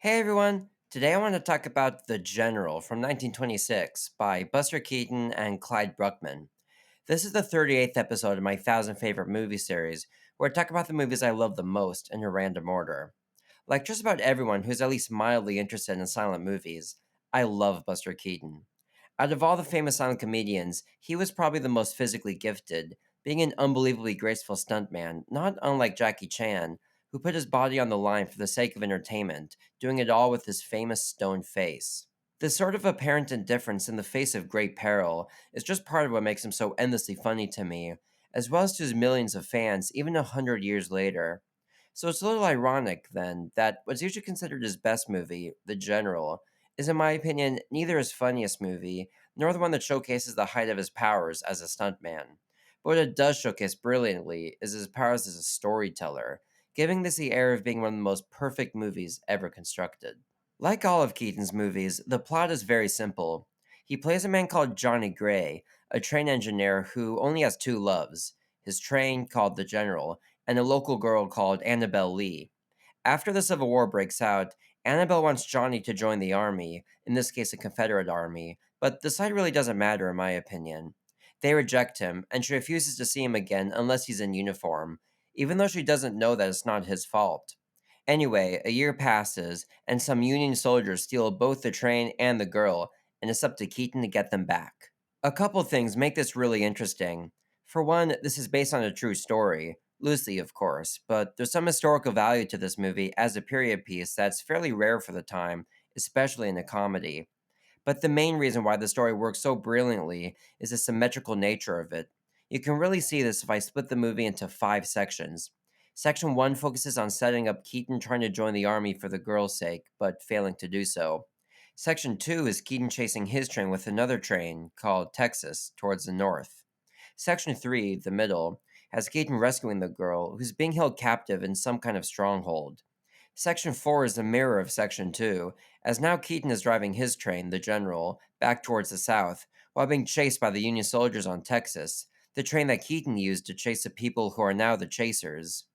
Hey everyone! Today I want to talk about The General from 1926 by Buster Keaton and Clyde Bruckman. This is the 38th episode of my 1000 Favorite Movie series, where I talk about the movies I love the most in a random order. Like just about everyone who's at least mildly interested in silent movies, I love Buster Keaton. Out of all the famous silent comedians, he was probably the most physically gifted, being an unbelievably graceful stuntman, not unlike Jackie Chan, who put his body on the line for the sake of entertainment, doing it all with his famous stone face. This sort of apparent indifference in the face of great peril is just part of what makes him so endlessly funny to me, as well as to his millions of fans even 100 years later. So it's a little ironic, then, that what's usually considered his best movie, The General, is, in my opinion, neither his funniest movie nor the one that showcases the height of his powers as a stuntman. But what it does showcase brilliantly is his powers as a storyteller, giving this the air of being one of the most perfect movies ever constructed. Like all of Keaton's movies, the plot is very simple. He plays a man called Johnny Gray, a train engineer who only has two loves: his train, called the General, and a local girl called Annabelle Lee. After the Civil War breaks out, Annabelle wants Johnny to join the army, in this case, a Confederate army, but the site really doesn't matter, in my opinion. They reject him, and she refuses to see him again unless he's in uniform, even though she doesn't know that it's not his fault. Anyway, a year passes, and some Union soldiers steal both the train and the girl, and it's up to Keaton to get them back. A couple things make this really interesting. For one, this is based on a true story, loosely, of course, but there's some historical value to this movie as a period piece that's fairly rare for the time, especially in a comedy. But the main reason why the story works so brilliantly is the symmetrical nature of it. You can really see this if I split the movie into five sections. Section 1 focuses on setting up Keaton trying to join the army for the girl's sake, but failing to do so. Section 2 is Keaton chasing his train with another train, called Texas, towards the north. Section 3, the middle, has Keaton rescuing the girl, who's being held captive in some kind of stronghold. Section 4 is the mirror of Section 2, as now Keaton is driving his train, the General, back towards the south, while being chased by the Union soldiers on Texas, the train that Keaton used to chase the people who are now the chasers.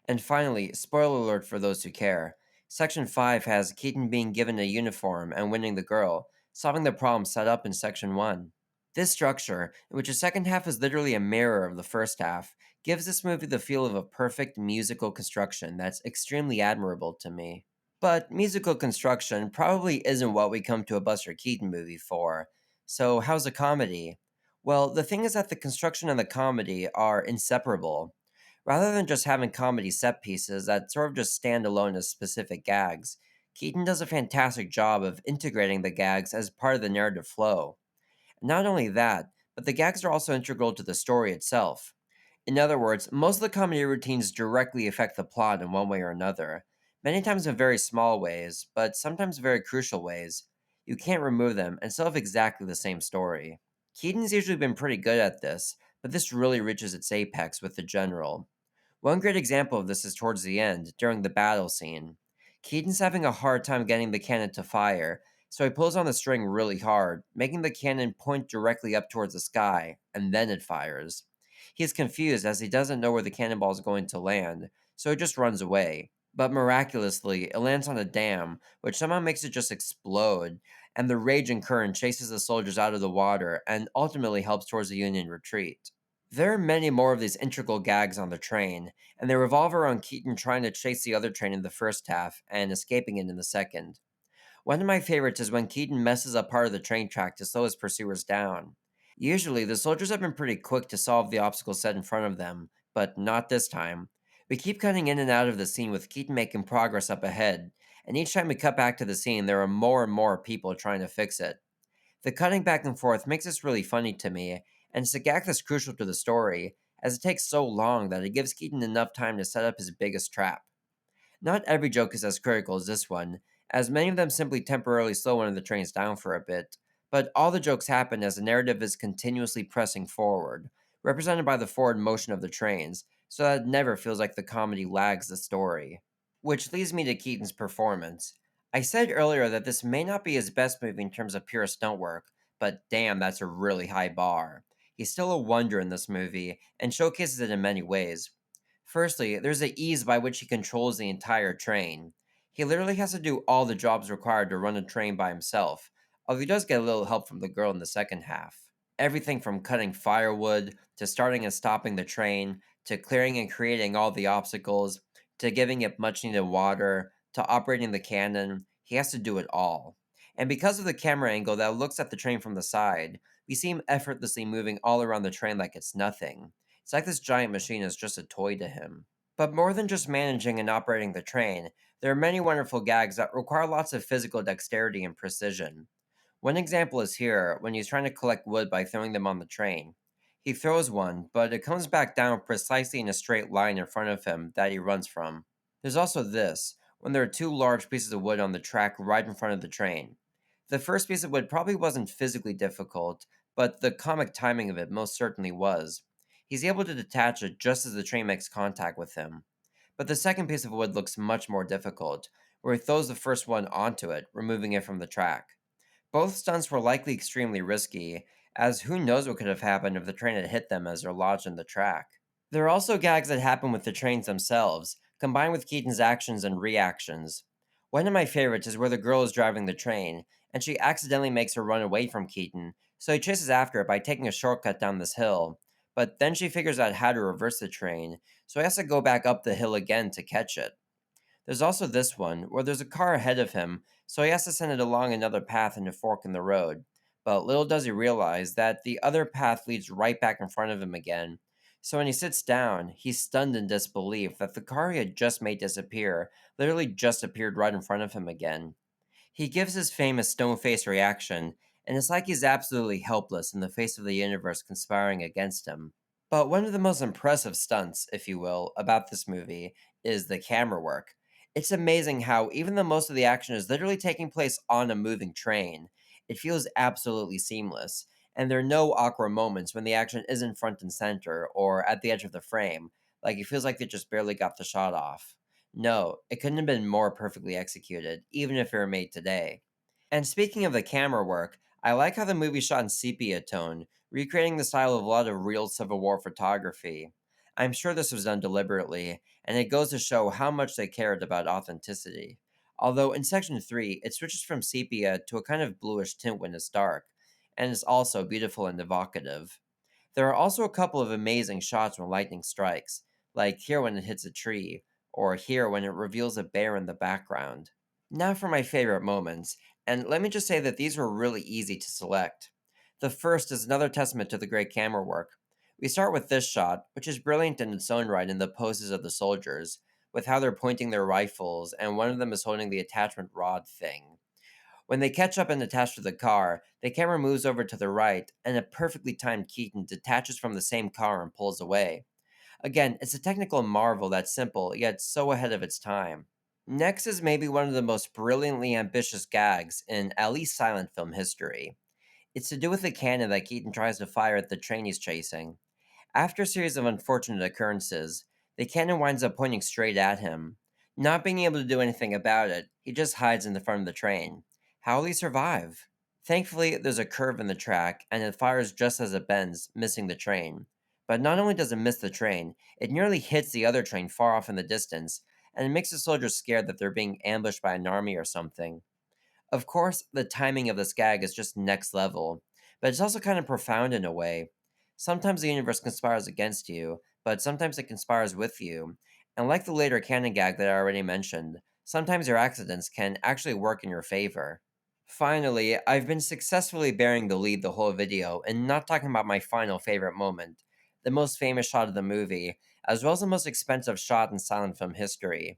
And finally, spoiler alert for those who care, Section 5 has Keaton being given a uniform and winning the girl, solving the problem set up in Section 1. This structure, in which the second half is literally a mirror of the first half, gives this movie the feel of a perfect musical construction that's extremely admirable to me. But musical construction probably isn't what we come to a Buster Keaton movie for. So, how's a comedy? Well, the thing is that the construction and the comedy are inseparable. Rather than just having comedy set pieces that sort of just stand alone as specific gags, Keaton does a fantastic job of integrating the gags as part of the narrative flow. Not only that, but the gags are also integral to the story itself. In other words, most of the comedy routines directly affect the plot in one way or another, many times in very small ways, but sometimes very crucial ways. You can't remove them and still have exactly the same story. Keaton's usually been pretty good at this, but this really reaches its apex with the General. One great example of this is towards the end, during the battle scene. Keaton's having a hard time getting the cannon to fire, so he pulls on the string really hard, making the cannon point directly up towards the sky, and then it fires. He is confused as he doesn't know where the cannonball is going to land, so he just runs away. But miraculously, it lands on a dam, which somehow makes it just explode, and the raging current chases the soldiers out of the water and ultimately helps towards the Union retreat. There are many more of these integral gags on the train, and they revolve around Keaton trying to chase the other train in the first half and escaping it in the second. One of my favorites is when Keaton messes up part of the train track to slow his pursuers down. Usually, the soldiers have been pretty quick to solve the obstacle set in front of them, but not this time. We keep cutting in and out of the scene with Keaton making progress up ahead, and each time we cut back to the scene, there are more and more people trying to fix it. The cutting back and forth makes this really funny to me, and it's a gag that's crucial to the story, as it takes so long that it gives Keaton enough time to set up his biggest trap. Not every joke is as critical as this one, as many of them simply temporarily slow one of the trains down for a bit, but all the jokes happen as the narrative is continuously pressing forward, represented by the forward motion of the trains, so that it never feels like the comedy lags the story. Which leads me to Keaton's performance. I said earlier that this may not be his best movie in terms of pure stunt work, but damn, that's a really high bar. He's still a wonder in this movie, and showcases it in many ways. Firstly, there's the ease by which he controls the entire train. He literally has to do all the jobs required to run a train by himself, although he does get a little help from the girl in the second half. Everything from cutting firewood, to starting and stopping the train, to clearing and creating all the obstacles, to giving it much needed water, to operating the cannon, he has to do it all. And because of the camera angle that looks at the train from the side, we see him effortlessly moving all around the train like it's nothing. It's like this giant machine is just a toy to him. But more than just managing and operating the train, there are many wonderful gags that require lots of physical dexterity and precision. One example is here when he's trying to collect wood by throwing them on the train. He throws one, but it comes back down precisely in a straight line in front of him that he runs from. There's also this when there are two large pieces of wood on the track right in front of the train. The first piece of wood probably wasn't physically difficult, but the comic timing of it most certainly was. He's able to detach it just as the train makes contact with him. But the second piece of wood looks much more difficult, where he throws the first one onto it, removing it from the track. Both stunts were likely extremely risky, as who knows what could have happened if the train had hit them as they're lodged in the track. There are also gags that happen with the trains themselves, combined with Keaton's actions and reactions. One of my favorites is where the girl is driving the train, and she accidentally makes her run away from Keaton, so he chases after her by taking a shortcut down this hill. But then she figures out how to reverse the train, so he has to go back up the hill again to catch it. There's also this one, where there's a car ahead of him, so he has to send it along another path in a fork in the road. But little does he realize that the other path leads right back in front of him again. So when he sits down, he's stunned in disbelief that the car he had just made disappear literally just appeared right in front of him again. He gives his famous stone face reaction, and it's like he's absolutely helpless in the face of the universe conspiring against him. But one of the most impressive stunts, if you will, about this movie is the camera work. It's amazing how, even though most of the action is literally taking place on a moving train, it feels absolutely seamless, and there are no awkward moments when the action isn't front and center or at the edge of the frame, like it feels like they just barely got the shot off. No, it couldn't have been more perfectly executed, even if it were made today. And speaking of the camera work, I like how the movie shot in sepia tone, recreating the style of a lot of real Civil War photography. I'm sure this was done deliberately, and it goes to show how much they cared about authenticity. Although in section 3, it switches from sepia to a kind of bluish tint when it's dark, and it's also beautiful and evocative. There are also a couple of amazing shots when lightning strikes, like here when it hits a tree, or here when it reveals a bear in the background. Now for my favorite moments, and let me just say that these were really easy to select. The first is another testament to the great camera work. We start with this shot, which is brilliant in its own right in the poses of the soldiers, with how they're pointing their rifles, and one of them is holding the attachment rod thing. When they catch up and attach to the car, the camera moves over to the right, and a perfectly timed Keaton detaches from the same car and pulls away. Again, it's a technical marvel that's simple, yet so ahead of its time. Next is maybe one of the most brilliantly ambitious gags in at least silent film history. It's to do with the cannon that Keaton tries to fire at the train he's chasing. After a series of unfortunate occurrences, the cannon winds up pointing straight at him. Not being able to do anything about it, he just hides in the front of the train. How will he survive? Thankfully, there's a curve in the track, and it fires just as it bends, missing the train. But not only does it miss the train, it nearly hits the other train far off in the distance, and it makes the soldiers scared that they're being ambushed by an army or something. Of course, the timing of this gag is just next level, but it's also kind of profound in a way. Sometimes the universe conspires against you, but sometimes it conspires with you. And like the later canon gag that I already mentioned, sometimes your accidents can actually work in your favor. Finally, I've been successfully bearing the lead the whole video and not talking about my final favorite moment, the most famous shot of the movie, as well as the most expensive shot in silent film history.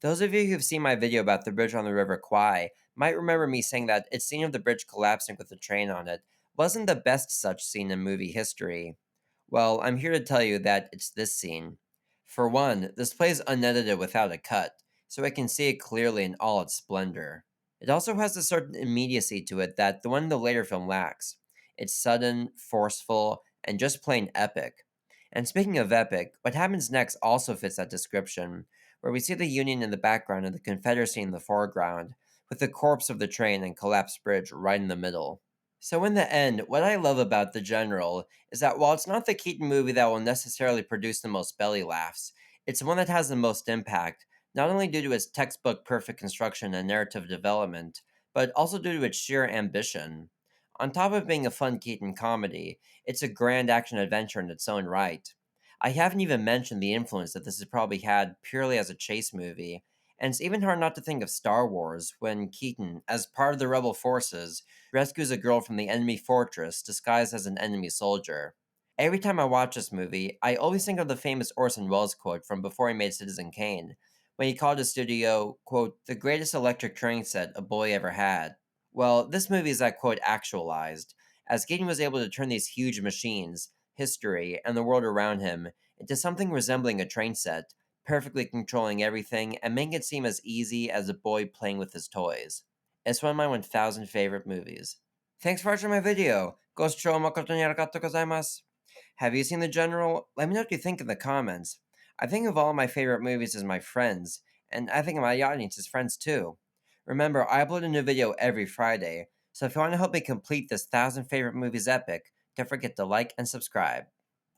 Those of you who've seen my video about the bridge on the River Kwai might remember me saying that its scene of the bridge collapsing with the train on it wasn't the best such scene in movie history. Well, I'm here to tell you that it's this scene. For one, this plays unedited without a cut, so I can see it clearly in all its splendor. It also has a certain immediacy to it that the one in the later film lacks. It's sudden, forceful, and just plain epic. And speaking of epic, what happens next also fits that description, where we see the Union in the background and the Confederacy in the foreground, with the corpse of the train and collapsed bridge right in the middle. So, in the end, what I love about The General is that while it's not the Keaton movie that will necessarily produce the most belly laughs, it's the one that has the most impact, not only due to its textbook perfect construction and narrative development, but also due to its sheer ambition. On top of being a fun Keaton comedy, it's a grand action adventure in its own right. I haven't even mentioned the influence that this has probably had purely as a chase movie, and it's even hard not to think of Star Wars when Keaton, as part of the rebel forces, rescues a girl from the enemy fortress disguised as an enemy soldier. Every time I watch this movie, I always think of the famous Orson Welles quote from before he made Citizen Kane, when he called his studio, quote, the greatest electric train set a boy ever had. Well, this movie is that quote actualized, as Keaton was able to turn these huge machines, history, and the world around him into something resembling a train set, perfectly controlling everything and making it seem as easy as a boy playing with his toys. It's one of my 1,000 favorite movies. Thanks for watching my video. Go show makoto ni arigatou gozaimasu. Have you seen The General? Let me know what you think in the comments. I think of all my favorite movies as my friends, and I think of my audience as friends too. Remember, I upload a new video every Friday, so if you want to help me complete this 1,000 favorite movies epic, don't forget to like and subscribe.